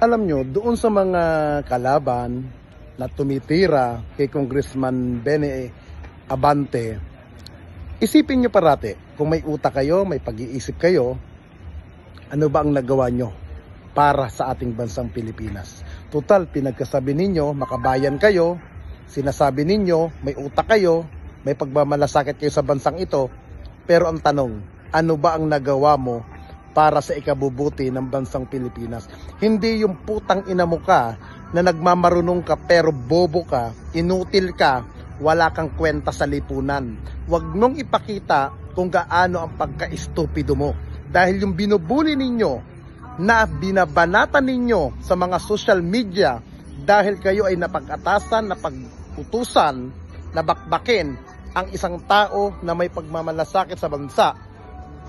Alam nyo, doon sa mga kalaban na tumitira kay Congressman Benny Abante, isipin nyo parati, kung may utak kayo, may pag-iisip kayo, ano ba ang nagawa nyo para sa ating bansang Pilipinas? Total, pinagkasabi ninyo, makabayan kayo, sinasabi ninyo, may utak kayo, may pagmamalasakit kayo sa bansang ito, pero ang tanong, ano ba ang nagawa mo para sa ikabubuti ng bansang Pilipinas? Hindi yung putang ina mo ka na nagmamarunong ka pero bobo ka, inutil ka, wala kang kwenta sa lipunan. Huwag mong ipakita kung gaano ang pagka-estupido mo. Dahil yung binubuli ninyo na binabanatan ninyo sa mga social media dahil kayo ay napag-atasan, napag-utusan, nabakbakin ang isang tao na may pagmamalasakit sa bansa,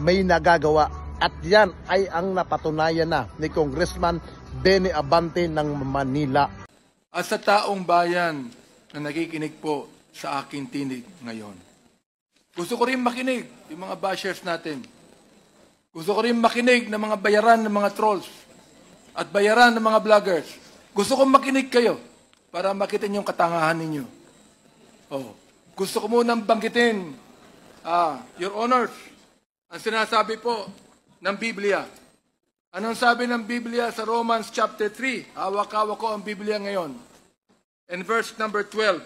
may nagagawa. At yan ay ang napatunayan na ni Congressman Benny Abante ng Manila. At sa taong bayan na nakikinig po sa aking tinig ngayon, gusto ko rin makinig yung mga bashers natin. Gusto ko rin makinig ng mga bayaran ng mga trolls at bayaran ng mga vloggers. Gusto ko makinig kayo para makita niyo yung katangahan ninyo. Oh, gusto ko munang banggitin, Your Honors, ang sinasabi po ng Biblia. Anong sabi ng Biblia sa Romans chapter 3? Hawak-hawak ko ang Biblia ngayon. In verse number 12,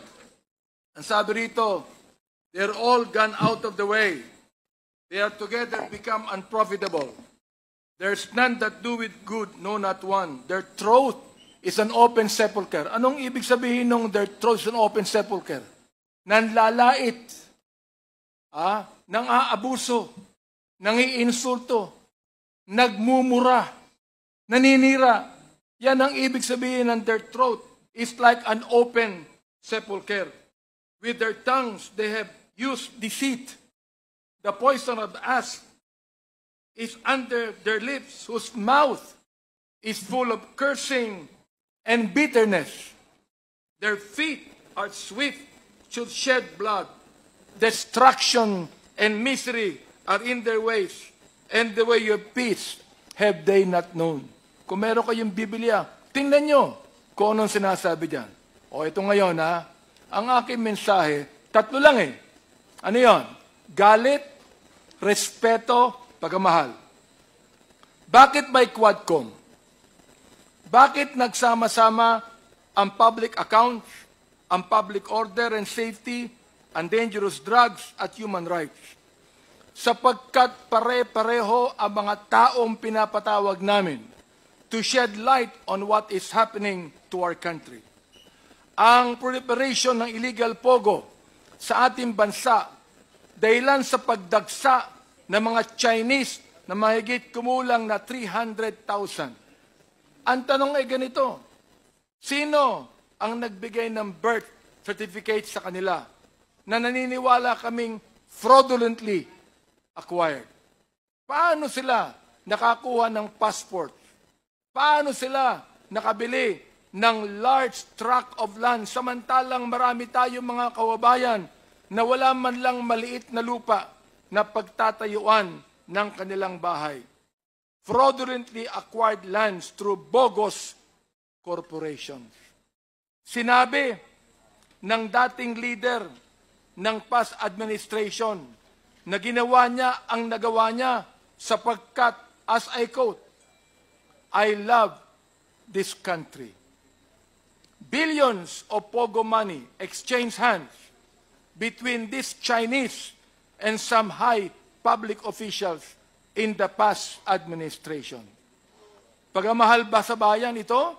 ang sabi rito, they're all gone out of the way. They are together become unprofitable. There's none that do it good, no not one. Their throat is an open sepulcher. Anong ibig sabihin ng their throat is an open sepulcher? Nanlalait, nang aabuso, nangiinsulto, nagmumura, naninira. Yan ang ibig sabihin ng their throat is like an open sepulcher. With their tongues they have used deceit. The poison of the asp is under their lips, whose mouth is full of cursing and bitterness. Their feet are swift to shed blood. Destruction and misery are in their ways, and the way of peace have they not known. Kung meron kayong Biblia, tingnan nyo kung anong sinasabi dyan. O ito ngayon ang aking mensahe, tatlo lang Ano yon? Galit, respeto, pagmamahal. Bakit may Quadcom? Bakit nagsama-sama ang public accounts, ang public order and safety, ang dangerous drugs at human rights? Sapagkat pare-pareho ang mga taong pinapatawag namin to shed light on what is happening to our country. Ang proliferation ng illegal pogo sa ating bansa dahilan sa pagdagsa ng mga Chinese na mahigit kumulang na 300,000. Ang tanong ay ganito, sino ang nagbigay ng birth certificate sa kanila na naniniwala kaming fraudulently acquired? Paano sila nakakuha ng passport? Paano sila nakabili ng large tract of land samantalang marami tayong mga kababayan na wala man lang maliit na lupa na pagtatayuan ng kanilang bahay? Fraudulently acquired lands through bogus corporations. Sinabi ng dating leader ng past administration na ginawa niya ang nagawa niya sapagkat, as I quote, I love this country. Billions of pogo money exchange hands between these Chinese and some high public officials in the past administration. Pagmamahal ba sa bayan ito?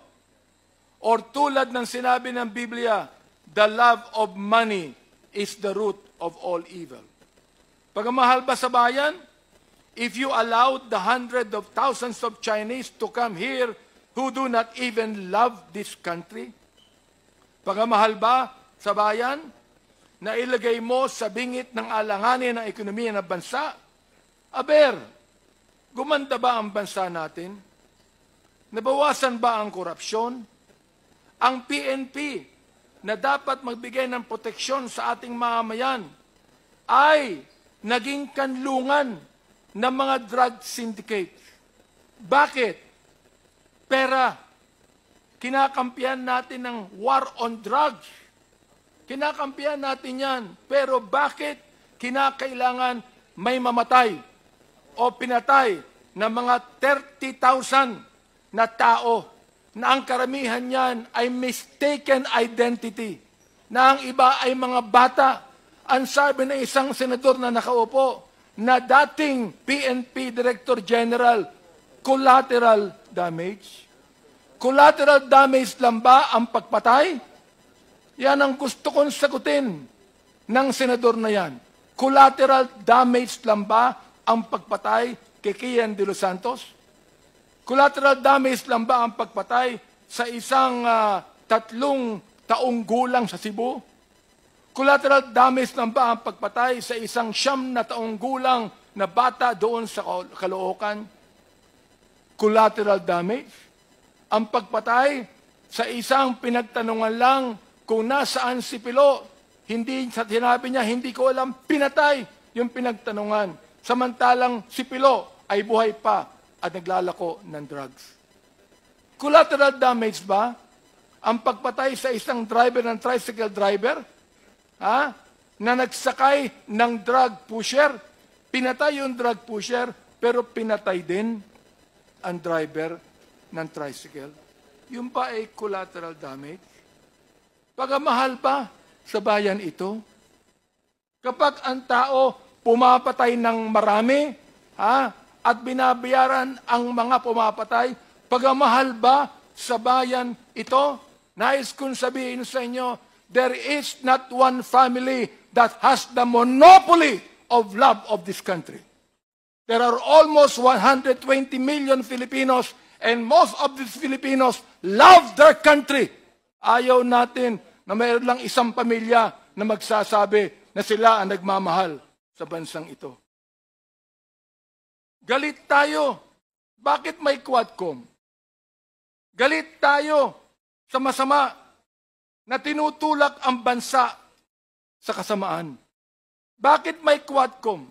Or tulad ng sinabi ng Biblia, the love of money is the root of all evil. Pagmamahal ba sa bayan? If you allowed the hundreds of thousands of Chinese to come here who do not even love this country? Pagmamahal ba sa bayan na ilagay mo sa bingit ng alanganin ng ekonomiya ng bansa? Aber, gumanda ba ang bansa natin? Nabawasan ba ang korupsyon? Ang PNP na dapat magbigay ng proteksyon sa ating mamamayan ay naging kanlungan ng mga drug syndicates. Bakit? Pera, kinakampihan natin ng war on drugs. Kinakampihan natin yan. Pero bakit kinakailangan may mamatay o pinatay na mga 30,000 na tao na ang karamihan niyan ay mistaken identity, na ang iba ay mga bata? Ang sabi ng isang senador na nakaupo, na dating PNP Director General, collateral damage. Collateral damage lang ba ang pagpatay? Yan ang gusto kong sagutin ng senador na yan. Collateral damage lang ba ang pagpatay kay Kian de los Santos? Collateral damage lang ba ang pagpatay sa isang 3 taong gulang sa Cebu? Collateral damage lang ba ang pagpatay sa isang 9 na taong gulang na bata doon sa Caloocan? Collateral damage? Ang pagpatay sa isang pinagtanungan lang kung nasaan si Pilo, hindi sa sinabi niya, hindi ko alam, pinatay yung pinagtanungan. Samantalang si Pilo ay buhay pa at naglalako ng drugs. Collateral damage ba ang pagpatay sa isang driver ng tricycle driver? Na nagsakay ng drug pusher? Pinatay yung drug pusher, pero pinatay din ang driver ng tricycle. Yung pa ay collateral damage. Pagamahal pa sa bayan ito. Kapag ang tao pumapatay ng marami, at binabayaran ang mga pumapatay, pagamahal ba sa bayan ito? Nais kong sabihin sa inyo, there is not one family that has the monopoly of love of this country. There are almost 120 million Filipinos, and most of these Filipinos love their country. Ayaw natin na mayroon lang isang pamilya na magsasabi na sila ang nagmamahal sa bansang ito. Galit tayo. Bakit may Quadcom? Galit tayo sa masama na tinutulak ang bansa sa kasamaan. Bakit may Quadcom?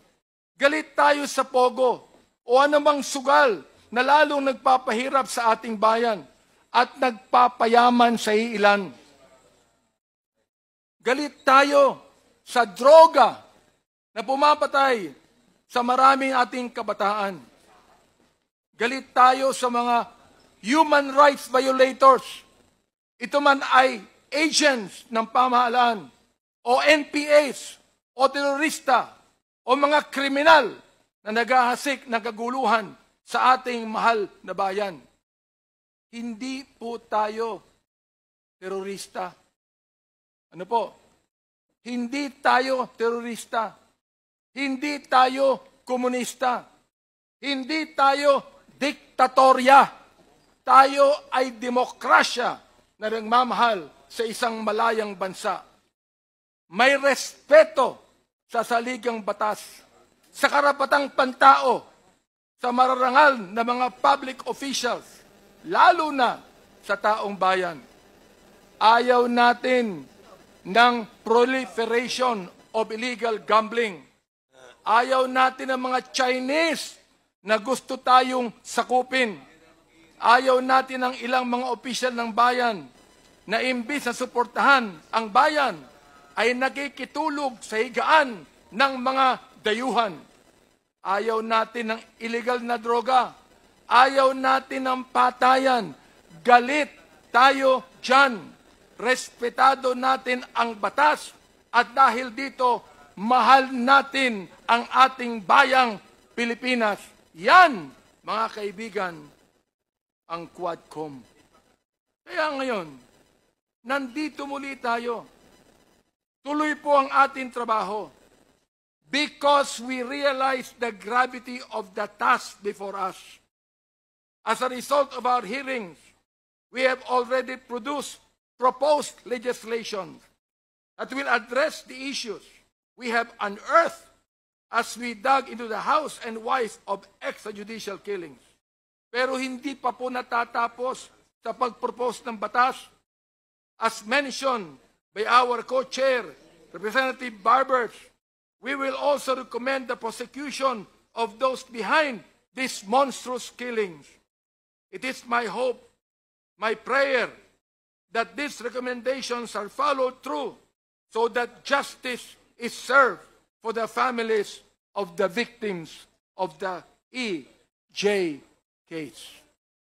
Galit tayo sa Pogo o anumang sugal na lalong nagpapahirap sa ating bayan at nagpapayaman sa iilan. Galit tayo sa droga na pumapatay sa maraming ating kabataan. Galit tayo sa mga human rights violators. Ito man ay agents ng pamahalaan o NPAs o terorista o mga kriminal na naghahasik ng kaguluhan sa ating mahal na bayan. Hindi po tayo terorista. Ano po? Hindi tayo terorista. Hindi tayo komunista. Hindi tayo diktatorya. Tayo ay demokrasya na nagmamahal sa isang malayang bansa. May respeto sa saligang batas, sa karapatang pantao, sa mararangal na mga public officials, lalo na sa taong bayan. Ayaw natin ng proliferation of illegal gambling. Ayaw natin ng mga Chinese na gusto tayong sakupin. Ayaw natin ng ilang mga opisyal ng bayan na imbis na suportahan ang bayan, ay nakikitulog sa higaan ng mga dayuhan. Ayaw natin ng illegal na droga. Ayaw natin ng patayan. Galit tayo dyan. Respetado natin ang batas. At dahil dito, mahal natin ang ating bayang Pilipinas. Yan, mga kaibigan, ang Quadcom. Kaya ngayon, nandito muli tayo. Tuloy po ang ating trabaho because we realize the gravity of the task before us. As a result of our hearings, we have already proposed legislation that will address the issues we have unearthed as we dug into the house and wife of extrajudicial killings. Pero hindi pa po natatapos sa pag-propose ng batas. As mentioned by our co-chair, Representative Barbers, we will also recommend the prosecution of those behind these monstrous killings. It is my hope my prayer that these recommendations are followed through so that justice is served for the families of the victims of the EJ case.